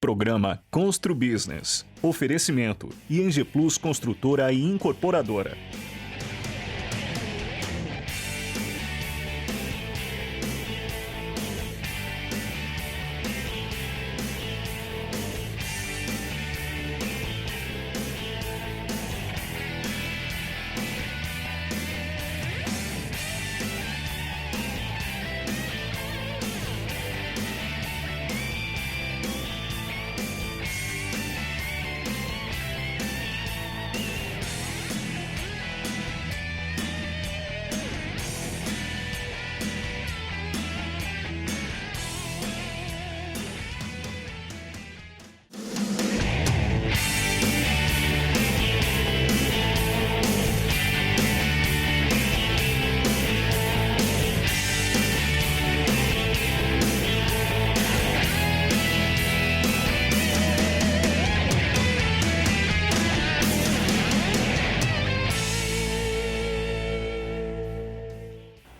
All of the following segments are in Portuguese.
Programa Constru Business. Oferecimento: ING Plus Construtora e Incorporadora.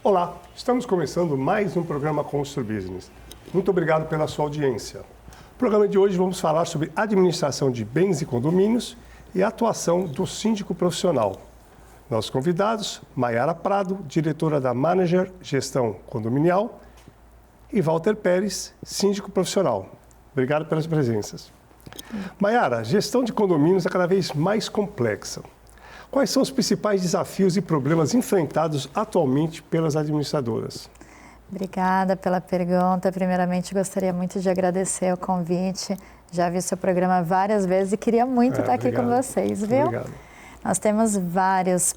Olá, estamos começando mais um programa Constru Business. Muito obrigado pela sua audiência. No programa de hoje vamos falar sobre administração de bens e condomínios e a atuação do síndico profissional. Nossos convidados, Maiara Prado, diretora da Manager Gestão Condominial, e Walter Pérez, síndico profissional. Obrigado pelas presenças. Maiara, gestão de condomínios é cada vez mais complexa. Quais são os principais desafios e problemas enfrentados atualmente pelas administradoras? Obrigada pela pergunta. Primeiramente, gostaria muito de agradecer o convite. Já vi seu programa várias vezes e queria muito estar aqui com vocês, viu? Obrigado. Nós temos vários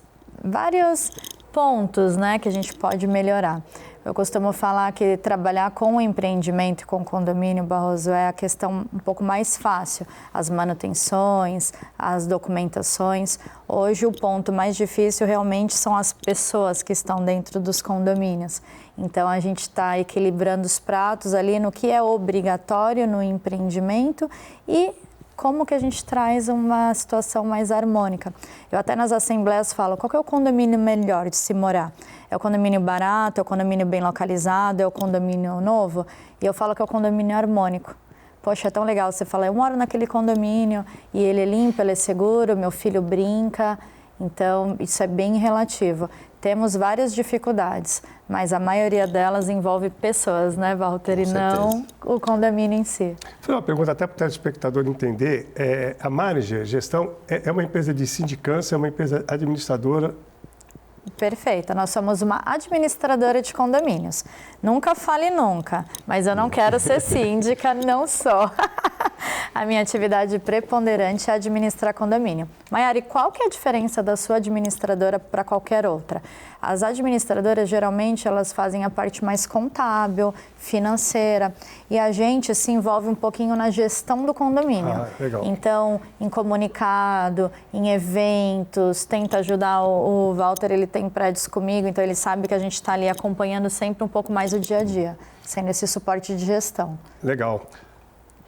pontos, né, que a gente pode melhorar. Eu costumo falar que trabalhar com o empreendimento e com o condomínio, Barroso, é a questão um pouco mais fácil. As manutenções, as documentações. Hoje o ponto mais difícil realmente são as pessoas que estão dentro dos condomínios. Então a gente está equilibrando os pratos ali no que é obrigatório no empreendimento e como que a gente traz uma situação mais harmônica. Eu até nas assembleias falo, qual que é o condomínio melhor de se morar? É o condomínio barato, é o condomínio bem localizado, é o condomínio novo? E eu falo que é o condomínio harmônico. Poxa, é tão legal você falar, eu moro naquele condomínio e ele é limpo, ele é seguro, meu filho brinca. Então, isso é bem relativo. Temos várias dificuldades, mas a maioria delas envolve pessoas, né, Walter? E não o condomínio em si. Foi uma pergunta até para o telespectador entender. A Manager Gestão é uma empresa de sindicância, é uma empresa administradora? Perfeito. Nós somos uma administradora de condomínios. Nunca fale nunca, mas eu não quero ser síndica, não sou. A minha atividade preponderante é administrar condomínio. Maiara, e qual que é a diferença da sua administradora para qualquer outra? As administradoras, geralmente, elas fazem a parte mais contábil, financeira, e a gente se envolve um pouquinho na gestão do condomínio. Legal. Então, em comunicado, em eventos, tenta ajudar o Walter, ele tem prédios comigo, então ele sabe que a gente está ali acompanhando sempre um pouco mais o dia a dia, sendo esse suporte de gestão. Legal.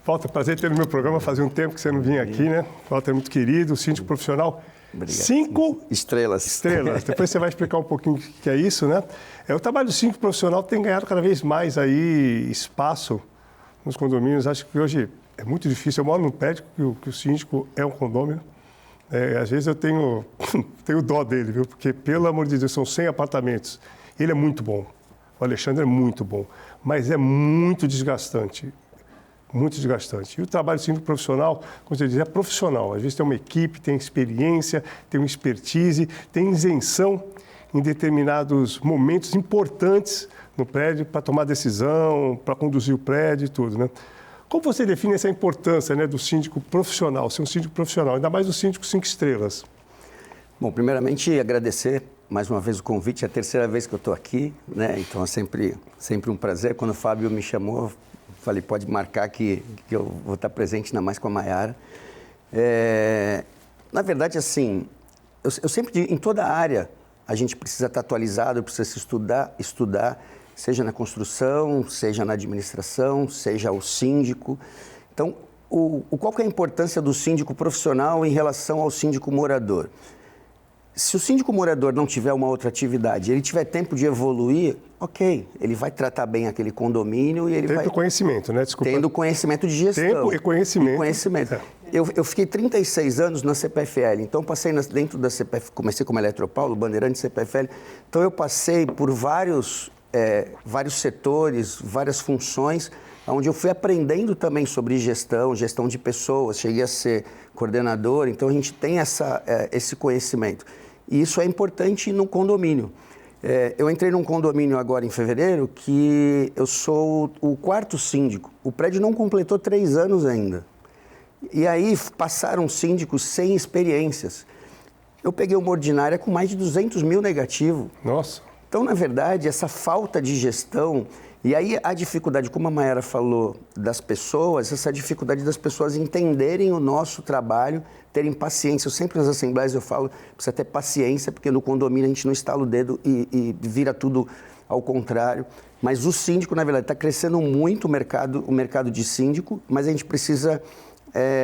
Walter, prazer ter no meu programa, fazia um tempo que você não vinha aqui, né? Walter é muito querido, síndico profissional. Obrigado. 5 estrelas. Depois você vai explicar um pouquinho o que é isso, né? O trabalho do síndico profissional tem ganhado cada vez mais aí espaço nos condomínios. Acho que hoje é muito difícil. Eu moro num prédio que o síndico é um condomínio. Às vezes eu tenho dó dele, viu? Porque, pelo amor de Deus, são 100 apartamentos. Ele é muito bom. O Alexandre é muito bom. Mas é muito desgastante. Muito desgastante. E o trabalho do síndico profissional, como você diz, é profissional. Às vezes tem uma equipe, tem experiência, tem uma expertise, tem isenção em determinados momentos importantes no prédio para tomar decisão, para conduzir o prédio e tudo, né? Como você define essa importância, né, do síndico profissional, ser um síndico profissional, ainda mais o síndico 5 estrelas? Bom, primeiramente agradecer mais uma vez o convite, é a terceira vez que eu estou aqui, né? Então é sempre um prazer. Quando o Fábio me chamou, falei, pode marcar que eu vou estar presente, ainda mais com a Maiara. Na verdade, assim, eu sempre digo, em toda a área, a gente precisa estar atualizado, precisa se estudar, seja na construção, seja na administração, seja o síndico. Então, qual que é a importância do síndico profissional em relação ao síndico morador? Se o síndico morador não tiver uma outra atividade, ele tiver tempo de evoluir, ok, ele vai tratar bem aquele condomínio e ele vai... Tendo conhecimento, né? Desculpa. Tendo conhecimento de gestão. Tempo e conhecimento. Conhecimento. Eu fiquei 36 anos na CPFL, então passei dentro da CPFL, comecei como Eletropaulo, Bandeirante CPFL, então eu passei por vários setores, várias funções, onde eu fui aprendendo também sobre gestão de pessoas, cheguei a ser coordenador, então a gente tem esse conhecimento. E isso é importante no condomínio. Eu entrei num condomínio agora em fevereiro que eu sou o 4º síndico. O prédio não completou 3 anos ainda. E aí passaram síndicos sem experiências. Eu peguei uma ordinária com mais de 200 mil negativo. Nossa. Então, na verdade, essa falta de gestão, e aí a dificuldade, como a Mayara falou, das pessoas, essa dificuldade das pessoas entenderem o nosso trabalho, terem paciência. Eu sempre nas assembleias eu falo, precisa ter paciência, porque no condomínio a gente não estala o dedo e vira tudo ao contrário. Mas o síndico, na verdade, está crescendo muito o mercado de síndico, mas a gente precisa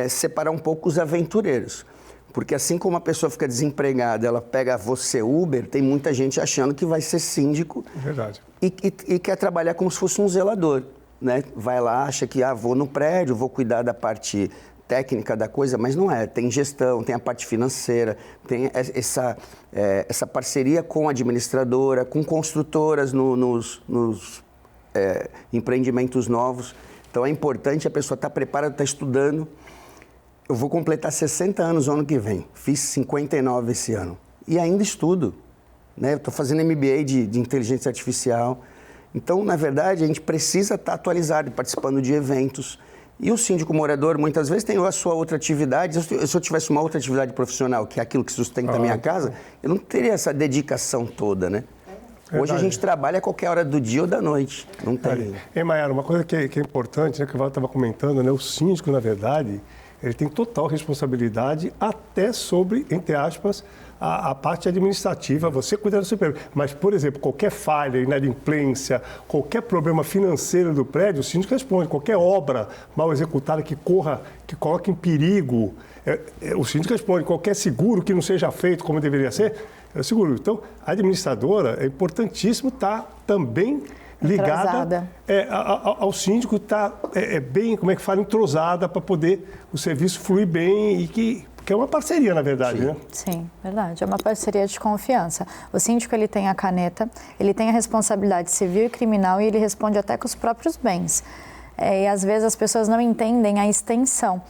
separar um pouco os aventureiros. Porque assim como a pessoa fica desempregada, ela pega você Uber, tem muita gente achando que vai ser síndico. Verdade. E quer trabalhar como se fosse um zelador, né? Vai lá, acha que vou no prédio, vou cuidar da parte técnica da coisa, mas não é. Tem gestão, tem a parte financeira, tem essa parceria com a administradora, com construtoras nos empreendimentos novos. Então é importante a pessoa estar preparada, estar estudando. Eu vou completar 60 anos no ano que vem. Fiz 59 esse ano. E ainda estudo. Né? Estou fazendo MBA de inteligência artificial. Então, na verdade, a gente precisa estar atualizado, participando de eventos. E o síndico morador, muitas vezes, tem a sua outra atividade. Se eu tivesse uma outra atividade profissional, que é aquilo que sustenta a minha casa, eu não teria essa dedicação toda, né? Hoje a gente trabalha a qualquer hora do dia ou da noite. Não tem. E Mayara, uma coisa que é importante, né, que o Valdo estava comentando, né? O síndico, na verdade, ele tem total responsabilidade até sobre, entre aspas, a parte administrativa, você cuida do seu prédio. Mas, por exemplo, qualquer falha, inadimplência, qualquer problema financeiro do prédio, o síndico responde. Qualquer obra mal executada que coloque em perigo, o síndico responde. Qualquer seguro que não seja feito como deveria ser, é o seguro. Então, a administradora é importantíssimo estar também ligada ao síndico, está bem, como é que fala, entrosada para poder o serviço fluir bem e que é uma parceria, na verdade, Sim. né? Sim, verdade. É uma parceria de confiança. O síndico, ele tem a caneta, ele tem a responsabilidade civil e criminal e ele responde até com os próprios bens. E às vezes as pessoas não entendem a extensão.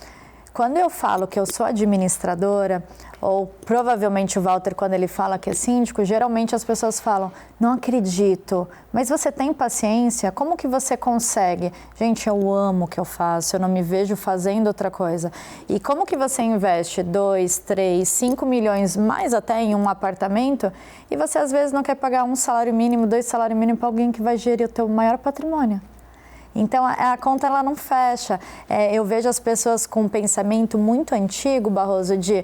Quando eu falo que eu sou administradora, ou provavelmente o Walter, quando ele fala que é síndico, geralmente as pessoas falam, não acredito, mas você tem paciência? Como que você consegue? Gente, eu amo o que eu faço, eu não me vejo fazendo outra coisa. E como que você investe 2, 3, 5 milhões, mais até em um apartamento, e você às vezes não quer pagar 1 salário mínimo, 2 salários mínimos para alguém que vai gerir o teu maior patrimônio? Então, a conta ela não fecha. Eu vejo as pessoas com um pensamento muito antigo, Barroso, de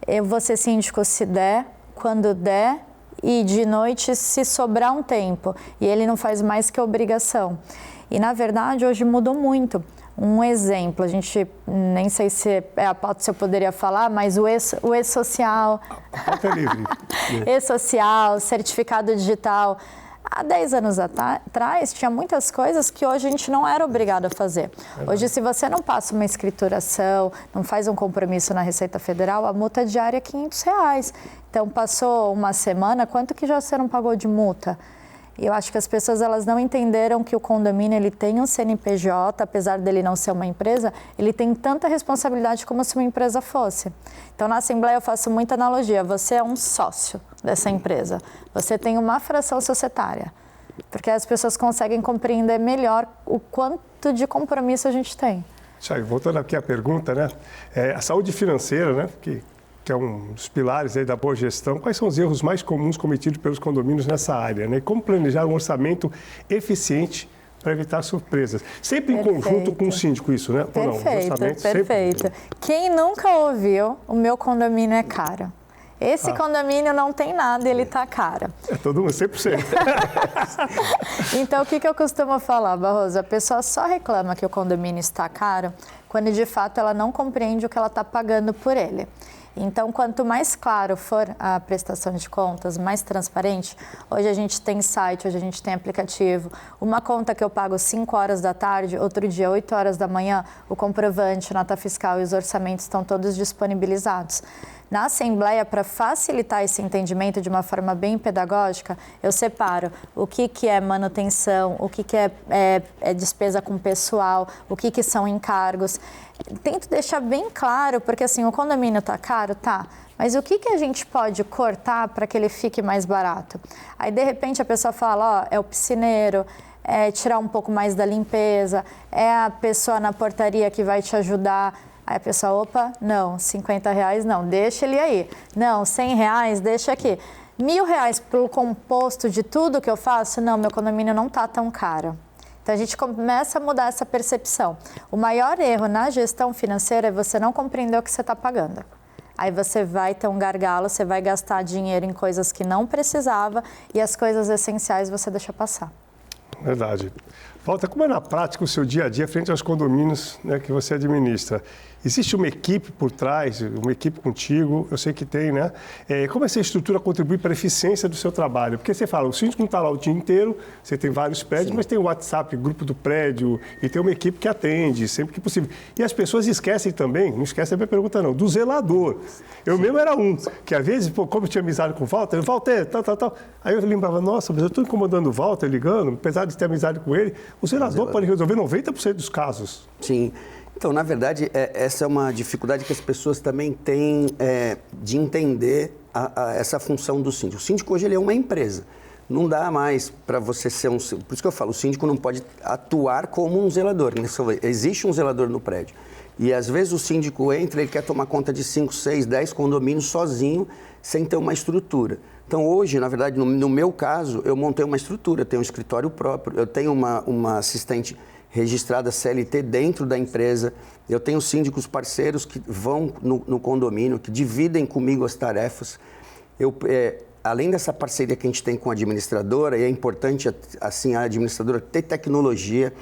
eu vou ser síndico se der, quando der e de noite se sobrar um tempo. E ele não faz mais que obrigação. E, na verdade, hoje mudou muito. Um exemplo, a gente nem sei se é a pauta se eu poderia falar, mas o e-social. A pauta é livre. E-social, certificado digital. Há 10 anos atrás, tinha muitas coisas que hoje a gente não era obrigado a fazer. Hoje, se você não passa uma escrituração, não faz um compromisso na Receita Federal, a multa diária é R$500. Então, passou uma semana, quanto que já você não pagou de multa? E eu acho que as pessoas elas não entenderam que o condomínio ele tem um CNPJ, apesar dele não ser uma empresa, ele tem tanta responsabilidade como se uma empresa fosse. Então, na Assembleia eu faço muita analogia. Você é um sócio dessa empresa. Você tem uma fração societária. Porque as pessoas conseguem compreender melhor o quanto de compromisso a gente tem. Thiago, voltando aqui à pergunta, né? A saúde financeira, né? Que é um dos pilares aí da boa gestão. Quais são os erros mais comuns cometidos pelos condomínios nessa área, né? E como planejar um orçamento eficiente para evitar surpresas? Sempre em conjunto com o síndico isso, né? Perfeito, perfeito. Sempre... Quem nunca ouviu, o meu condomínio é caro. Esse condomínio não tem nada, ele está caro. É todo mundo, 100%. Então, o que eu costumo falar, Barroso? A pessoa só reclama que o condomínio está caro quando, de fato, ela não compreende o que ela está pagando por ele. Então, quanto mais claro for a prestação de contas, mais transparente, hoje a gente tem site, hoje a gente tem aplicativo. Uma conta que eu pago 5 horas da tarde, outro dia 8 horas da manhã, o comprovante, nota fiscal e os orçamentos estão todos disponibilizados. Na Assembleia, para facilitar esse entendimento de uma forma bem pedagógica, eu separo o que é manutenção, o que é despesa com pessoal, o que são encargos. Tento deixar bem claro, porque assim, o condomínio está caro? Tá. Mas o que a gente pode cortar para que ele fique mais barato? Aí, de repente, a pessoa fala, ó, é o piscineiro, é tirar um pouco mais da limpeza, é a pessoa na portaria que vai te ajudar. Aí a pessoa, opa, não, R$50 não, deixa ele aí. Não, R$100, deixa aqui. R$1.000 pelo composto de tudo que eu faço? Não, meu condomínio não está tão caro. Então, a gente começa a mudar essa percepção. O maior erro na gestão financeira é você não compreender o que você está pagando. Aí você vai ter um gargalo, você vai gastar dinheiro em coisas que não precisava e as coisas essenciais você deixa passar. Verdade. Walter, como é na prática o seu dia a dia frente aos condomínios, né, que você administra? Existe uma equipe por trás, uma equipe contigo, eu sei que tem, né? Como essa estrutura contribui para a eficiência do seu trabalho? Porque você fala, o síndico não está lá o dia inteiro, você tem vários prédios, sim, mas tem o WhatsApp, grupo do prédio, e tem uma equipe que atende sempre que possível. E as pessoas esquecem também, não esquecem a minha pergunta não, do zelador. Eu mesmo era um, que às vezes, como eu tinha amizade com o Walter, tal. Aí eu lembrava, nossa, mas eu estou incomodando o Walter, ligando, apesar de ter amizade com ele, o zelador pode resolver 90% dos casos. Sim. Então, na verdade, essa é uma dificuldade que as pessoas também têm de entender essa função do síndico. O síndico hoje ele é uma empresa. Não dá mais para você ser um... Por isso que eu falo, o síndico não pode atuar como um zelador. Existe um zelador no prédio. E, às vezes, o síndico entra, ele quer tomar conta de 5, 6, 10 condomínios sozinho, sem ter uma estrutura. Então, hoje, na verdade, no meu caso, eu montei uma estrutura, eu tenho um escritório próprio, eu tenho uma assistente registrada CLT dentro da empresa, eu tenho síndicos parceiros que vão no condomínio, que dividem comigo as tarefas. Além dessa parceria que a gente tem com a administradora, e é importante, assim, a administradora ter tecnologia.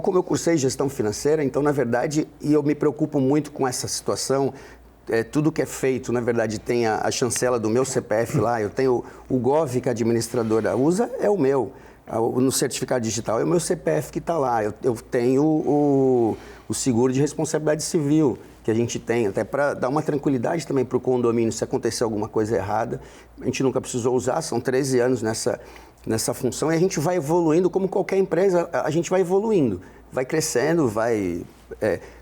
Como eu cursei gestão financeira, então, na verdade, e eu me preocupo muito com essa situação, tudo que é feito, na verdade, tem a chancela do meu CPF lá, eu tenho o GOV que a administradora usa, é o meu. No certificado digital é o meu CPF que está lá. Eu tenho o seguro de responsabilidade civil que a gente tem, até para dar uma tranquilidade também para o condomínio se acontecer alguma coisa errada. A gente nunca precisou usar, são 13 anos nessa função e a gente vai evoluindo, como qualquer empresa, a gente vai evoluindo, vai crescendo, vai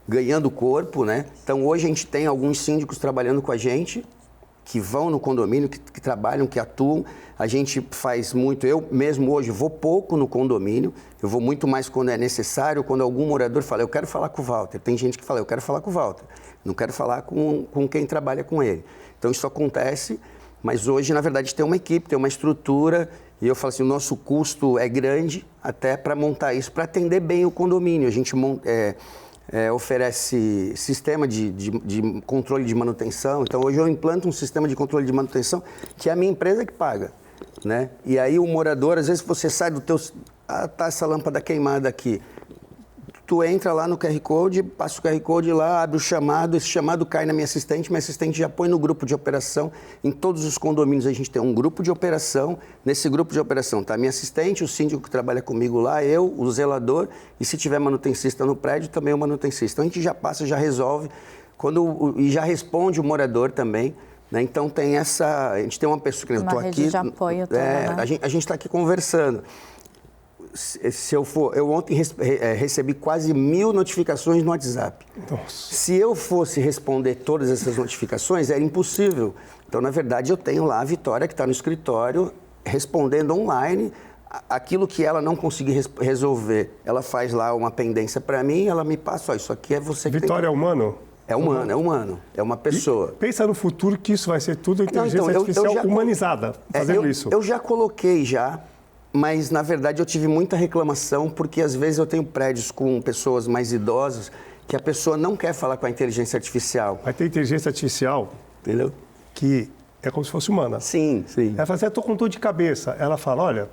ganhando corpo, né? Então, hoje a gente tem alguns síndicos trabalhando com a gente, que vão no condomínio, que trabalham, que atuam. A gente faz muito, eu mesmo hoje vou pouco no condomínio, eu vou muito mais quando é necessário, quando algum morador fala, eu quero falar com o Walter. Tem gente que fala, eu quero falar com o Walter, não quero falar com quem trabalha com ele. Então isso acontece, mas hoje, na verdade, tem uma equipe, tem uma estrutura, e eu falo assim, o nosso custo é grande até para montar isso, para atender bem o condomínio. A gente oferece sistema de controle de manutenção. Então, hoje eu implanto um sistema de controle de manutenção que é a minha empresa que paga, né? E aí o morador, às vezes você sai do teu... tá essa lâmpada queimada aqui. Tu entra lá no QR Code, passa o QR Code lá, abre o chamado, esse chamado cai na minha assistente já põe no grupo de operação. Em todos os condomínios a gente tem um grupo de operação, nesse grupo de operação está a minha assistente, o síndico que trabalha comigo lá, eu, o zelador, e se tiver manutencista no prédio, também o manutencista. Então a gente já passa, já resolve, e já responde o morador também, né? Então tem a gente tem uma pessoa que eu estou aqui, de apoio toda, né? A gente está aqui conversando. Eu ontem recebi quase 1000 notificações no WhatsApp. Nossa. Se eu fosse responder todas essas notificações, era impossível. Então, na verdade, eu tenho lá a Vitória, que está no escritório, respondendo online. Aquilo que ela não conseguir resolver, ela faz lá uma pendência para mim, ela me passa, isso aqui é você que Vitória tem que... é humano? É humano, é uma pessoa. E pensa no futuro que isso vai ser tudo inteligência artificial humanizada, fazendo isso. Eu já coloquei mas, na verdade, eu tive muita reclamação, porque, às vezes, eu tenho prédios com pessoas mais idosas que a pessoa não quer falar com a inteligência artificial. Vai ter inteligência artificial, entendeu? Que é como se fosse humana. Sim. Ela fala assim, estou com dor de cabeça. Ela fala, olha,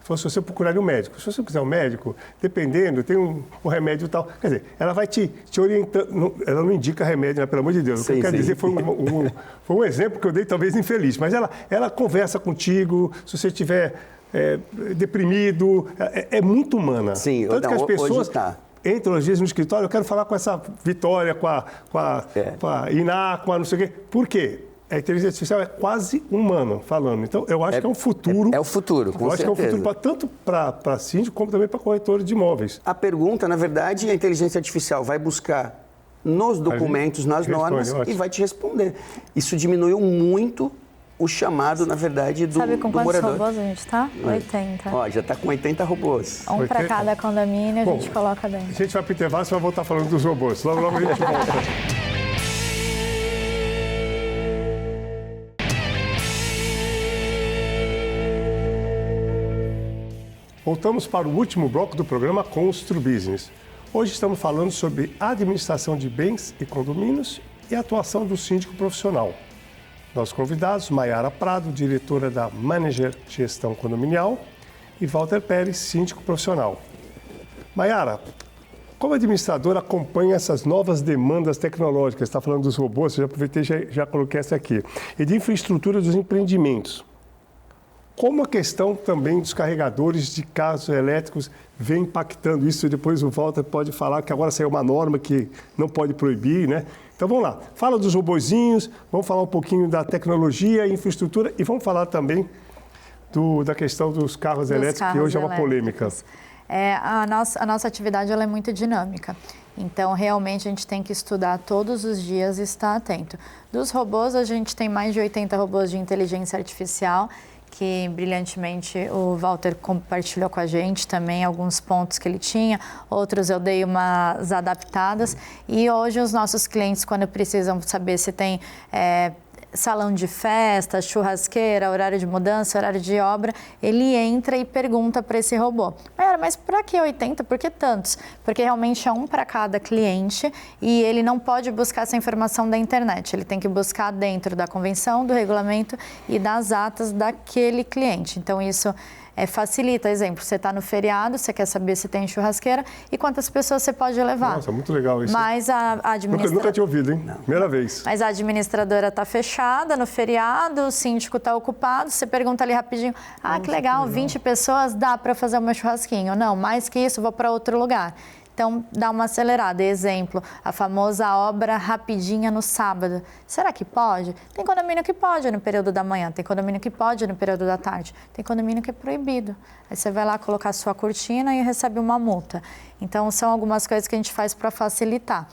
fosse você procurar um médico. Se você quiser um médico, dependendo, tem um remédio e tal. Quer dizer, ela vai te orientando, ela não indica remédio, né, pelo amor de Deus. O que eu quero dizer foi um exemplo que eu dei, talvez infeliz, mas ela conversa contigo, se você estiver deprimido, é muito humana. Sim, tanto que as pessoas entram às vezes no escritório, eu quero falar com essa Vitória, com a Iná, com a não sei o quê. Por quê? A inteligência artificial é quase humana falando. Então, eu acho que é um futuro. É o futuro, com certeza. Eu acho que é um futuro tanto para síndico como também para corretores de imóveis. A pergunta, na verdade, a inteligência artificial vai buscar nos documentos, nas normas e vai te responder. Isso diminuiu muito o chamado, na verdade, do morador. Sabe com quantos robôs a gente está? 80. Ó, já está com 80 robôs. Um para cada condomínio a gente coloca dentro. A gente vai para o intervalo e vai voltar falando dos robôs. Logo, logo a gente volta. Voltamos para o último bloco do programa Constru Business. Hoje estamos falando sobre administração de bens e condomínios e a atuação do síndico profissional. Nossos convidados, Maiara Prado, diretora da Manager Gestão Condominial, e Walter Pérez, síndico profissional. Maiara, como administradora acompanha essas novas demandas tecnológicas? Está falando dos robôs, eu já aproveitei e já coloquei essa aqui. E de infraestrutura dos empreendimentos. Como a questão também dos carregadores de carros elétricos vem impactando isso, e depois o Walter pode falar que agora saiu uma norma que não pode proibir, né? Então vamos lá, fala dos robozinhos, vamos falar um pouquinho da tecnologia, infraestrutura e vamos falar também da questão dos carros elétricos, que hoje é uma polêmica. A nossa atividade ela é muito dinâmica. Então, realmente, a gente tem que estudar todos os dias e estar atento. Dos robôs, a gente tem mais de 80 robôs de inteligência artificial, que brilhantemente o Walter compartilhou com a gente também alguns pontos que ele tinha, outros eu dei umas adaptadas. E hoje os nossos clientes, quando precisam saber se tem salão de festa, churrasqueira, horário de mudança, horário de obra, ele entra e pergunta para esse robô: mas para que 80? Por que tantos? Porque realmente é um para cada cliente e ele não pode buscar essa informação da internet, ele tem que buscar dentro da convenção, do regulamento e das atas daquele cliente. Então isso facilita. Exemplo, você está no feriado, você quer saber se tem churrasqueira e quantas pessoas você pode levar. Nossa, muito legal isso. Mas a administradora... Nunca tinha ouvido, hein? Não. Primeira vez. Mas a administradora está fechada no feriado, o síndico está ocupado, você pergunta ali rapidinho: que legal, 20 pessoas, dá para fazer o meu churrasquinho? Não, mais que isso, vou para outro lugar. Então, dá uma acelerada. Exemplo, a famosa obra rapidinha no sábado. Será que pode? Tem condomínio que pode no período da manhã, tem condomínio que pode no período da tarde, tem condomínio que é proibido. Aí você vai lá colocar a sua cortina e recebe uma multa. Então, são algumas coisas que a gente faz para facilitar.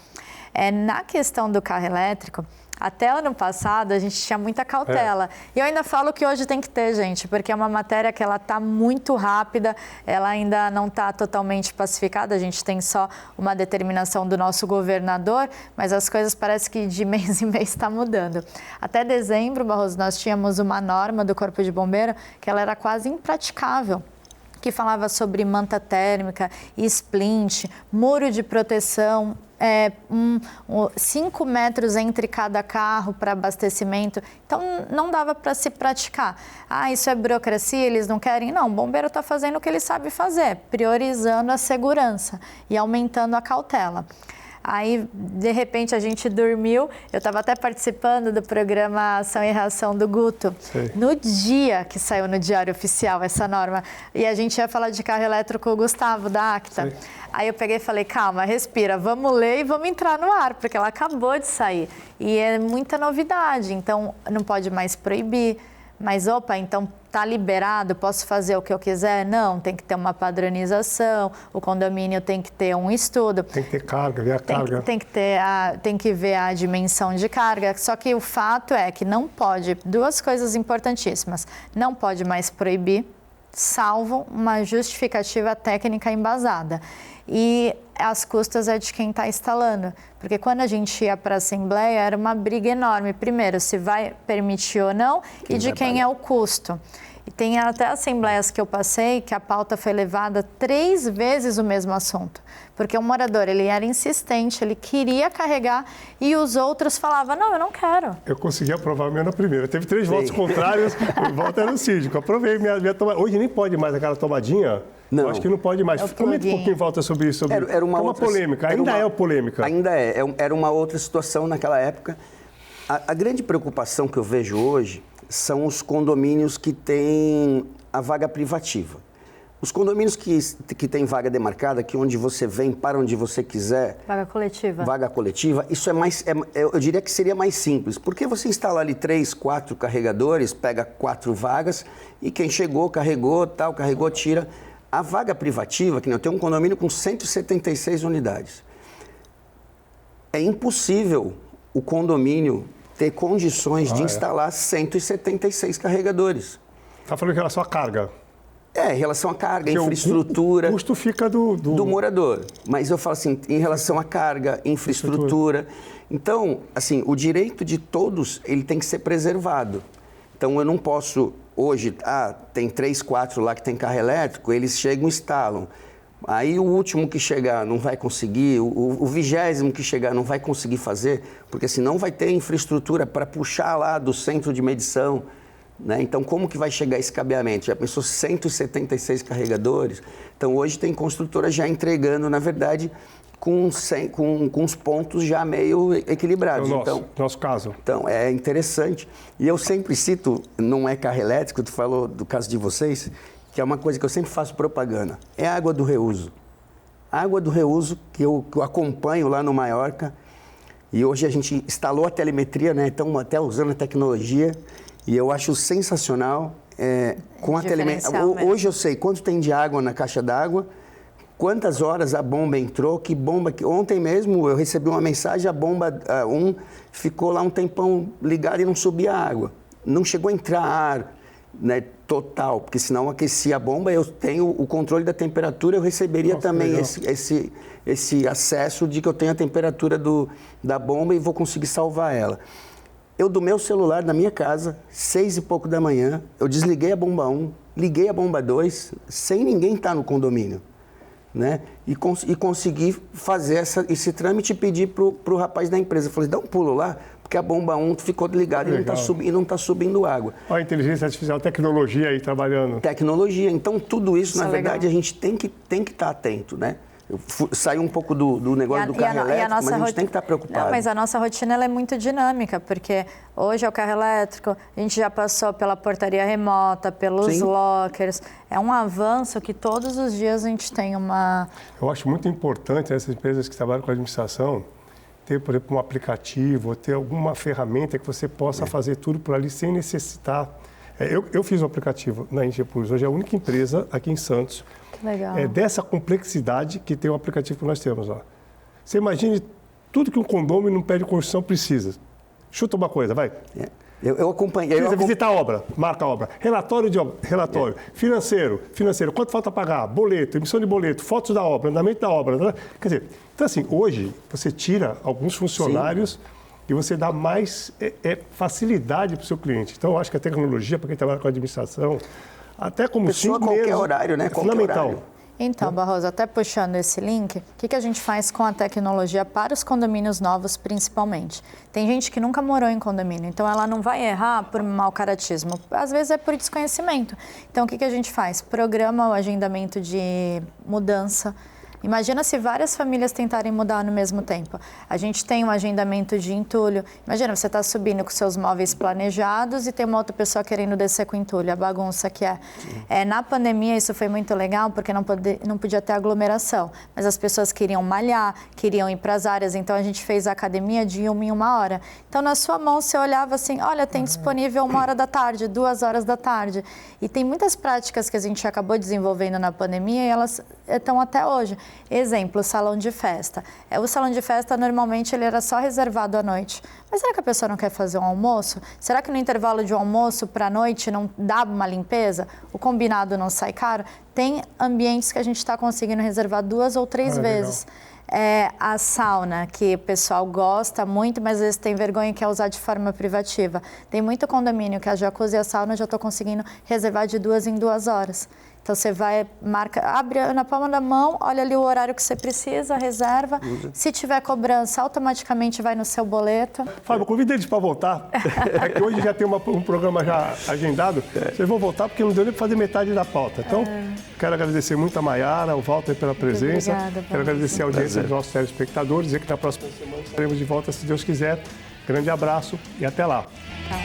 Na questão do carro elétrico, até ano passado a gente tinha muita cautela. E eu ainda falo que hoje tem que ter, gente, porque é uma matéria que ela está muito rápida, ela ainda não está totalmente pacificada, a gente tem só uma determinação do nosso governador, mas as coisas parece que de mês em mês está mudando. Até dezembro, Barroso, nós tínhamos uma norma do Corpo de Bombeiro que ela era quase impraticável, que falava sobre manta térmica, splint, muro de proteção, 5 metros entre cada carro para abastecimento. Então, não dava para se praticar. Isso é burocracia, eles não querem? Não, o bombeiro está fazendo o que ele sabe fazer, priorizando a segurança e aumentando a cautela. Aí, de repente, a gente dormiu. Eu estava até participando do programa Ação e Reação do Guto. Sei. No dia que saiu no Diário Oficial essa norma. E a gente ia falar de carro elétrico com o Gustavo, da Acta. Sei. Aí eu peguei e falei: calma, respira, vamos ler e vamos entrar no ar, porque ela acabou de sair. E é muita novidade, então não pode mais proibir. Mas, então está liberado, posso fazer o que eu quiser? Não, tem que ter uma padronização, o condomínio tem que ter um estudo. Tem que ter carga, ver a carga. Tem que ver a dimensão de carga, só que o fato é que não pode, duas coisas importantíssimas, não pode mais proibir, salvo uma justificativa técnica embasada. E as custas é de quem está instalando, porque quando a gente ia para a Assembleia era uma briga enorme, primeiro, se vai permitir ou não e de quem é o custo. Tem até assembleias que eu passei que a pauta foi levada 3 vezes o mesmo assunto. Porque o morador, ele era insistente, ele queria carregar e os outros falavam, não, eu não quero. Eu consegui aprovar a minha na primeira. Teve 3 votos contrários, o voto era no síndico. Aprovei minha tomada. Hoje nem pode mais aquela tomadinha. Não. Eu acho que não pode mais. Comenta um pouquinho, Walter, sobre isso. Era uma outra polêmica. Ainda é polêmica. Ainda é. Era uma outra situação naquela época. A grande preocupação que eu vejo hoje são os condomínios que têm a vaga privativa. Os condomínios que têm vaga demarcada, que onde você vem, para onde você quiser... Vaga coletiva. Vaga coletiva, isso é mais... eu diria que seria mais simples. Porque você instala ali 3, 4 carregadores, pega 4 vagas e quem chegou, carregou, tal, carregou, tira. A vaga privativa, que eu tenho um condomínio com 176 unidades. É impossível o condomínio ter condições de instalar 176 carregadores. Está falando em relação à carga. Em relação à carga, infraestrutura... O custo fica do morador. Mas eu falo assim, em relação à carga, infraestrutura... Então, assim, o direito de todos, ele tem que ser preservado. Então, eu não posso, hoje, tem 3, 4 lá que tem carro elétrico, eles chegam e instalam. Aí o último que chegar não vai conseguir, o 20º que chegar não vai conseguir fazer, porque senão vai ter infraestrutura para puxar lá do centro de medição. Né? Então, como que vai chegar esse cabeamento? Já pensou 176 carregadores? Então, hoje tem construtora já entregando, na verdade, com os pontos já meio equilibrados. É o nosso caso. Então, é interessante. E eu sempre cito, não é carro elétrico, tu falou do caso de vocês, que é uma coisa que eu sempre faço propaganda, é a água do reuso. A água do reuso, que eu acompanho lá no Maiorca, e hoje a gente instalou a telemetria, né? Estamos até usando a tecnologia, e eu acho sensacional. Com a telemetria. Hoje eu sei quanto tem de água na caixa d'água, quantas horas a bomba entrou, que bomba... Ontem mesmo eu recebi uma mensagem, a bomba 1 ficou lá um tempão ligada e não subia água. Não chegou a entrar ar, né, total, porque senão aquecia a bomba, eu tenho o controle da temperatura, eu receberia também esse acesso de que eu tenho a temperatura da bomba e vou conseguir salvar ela. Eu, do meu celular, na minha casa, 6 e pouco da manhã, eu desliguei a bomba 1, liguei a bomba 2, sem ninguém estar no condomínio, né? E consegui fazer esse trâmite e pedir para o rapaz da empresa. Eu falei, dá um pulo lá, porque a bomba 1 ficou ligada e não está subindo água. Olha a inteligência artificial, tecnologia aí trabalhando. Tecnologia. Então, tudo isso, na verdade, a gente tem que estar atento, né? Saiu um pouco do negócio do carro elétrico, mas a gente tem que estar preocupado. Não, mas a nossa rotina ela é muito dinâmica, porque hoje é o carro elétrico, a gente já passou pela portaria remota, pelos lockers. É um avanço que todos os dias a gente tem uma... Eu acho muito importante essas empresas que trabalham com a administração ter, por exemplo, um aplicativo, ou ter alguma ferramenta que você possa fazer tudo por ali sem necessitar. Eu fiz um aplicativo na Engie Plus, hoje é a única empresa aqui em Santos. Legal. É dessa complexidade que tem o aplicativo que nós temos lá. Você imagine tudo que um condomínio no prédio de construção precisa. Chuta uma coisa, vai. Eu acompanhei. Precisa visitar a obra, marca a obra. Relatório de obra, relatório. Financeiro. Quanto falta pagar? Boleto, emissão de boleto, fotos da obra, andamento da obra. Né? Quer dizer, então assim, hoje você tira alguns funcionários e você dá mais facilidade para o seu cliente. Então, eu acho que a tecnologia, para quem trabalha com a administração, até como pessoa qualquer horário, né? É fundamental. Horário. Então, Barroso, até puxando esse link, o que a gente faz com a tecnologia para os condomínios novos, principalmente? Tem gente que nunca morou em condomínio, então ela não vai errar por mau caratismo. Às vezes é por desconhecimento. Então, o que a gente faz? Programa o agendamento de mudança. Imagina se várias famílias tentarem mudar no mesmo tempo. A gente tem um agendamento de entulho. Imagina, você está subindo com seus móveis planejados e tem uma outra pessoa querendo descer com entulho, a bagunça que é. Na pandemia isso foi muito legal porque não podia ter aglomeração, mas as pessoas queriam malhar, queriam ir para as áreas, então a gente fez a academia de 1 em 1 hora. Então na sua mão você olhava assim, olha, tem disponível 1 da tarde, 2 horas da tarde. E tem muitas práticas que a gente acabou desenvolvendo na pandemia e elas estão até hoje. Exemplo, o salão de festa. O salão de festa, normalmente, ele era só reservado à noite. Mas será que a pessoa não quer fazer um almoço? Será que no intervalo de um almoço para a noite não dá uma limpeza? O combinado não sai caro? Tem ambientes que a gente está conseguindo reservar 2 ou 3 vezes. é a sauna, que o pessoal gosta muito, mas às vezes tem vergonha e quer usar de forma privativa. Tem muito condomínio que a jacuzzi e a sauna eu já estou conseguindo reservar de 2 em 2 horas. Então você vai, marca, abre na palma da mão, olha ali o horário que você precisa, reserva. Se tiver cobrança, automaticamente vai no seu boleto. Fábio, convida eles para voltar. É que hoje já tem um programa já agendado. Vocês vão voltar porque não deu nem para fazer metade da pauta. Então, quero agradecer muito a Maiara, ao Walter pela presença. Obrigada, quero agradecer a audiência dos nossos telespectadores. Dizer que na próxima semana estaremos de volta, se Deus quiser. Grande abraço e até lá. Tchau.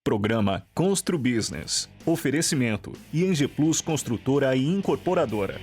Programa Constru Business. Oferecimento ING Plus Construtora e Incorporadora.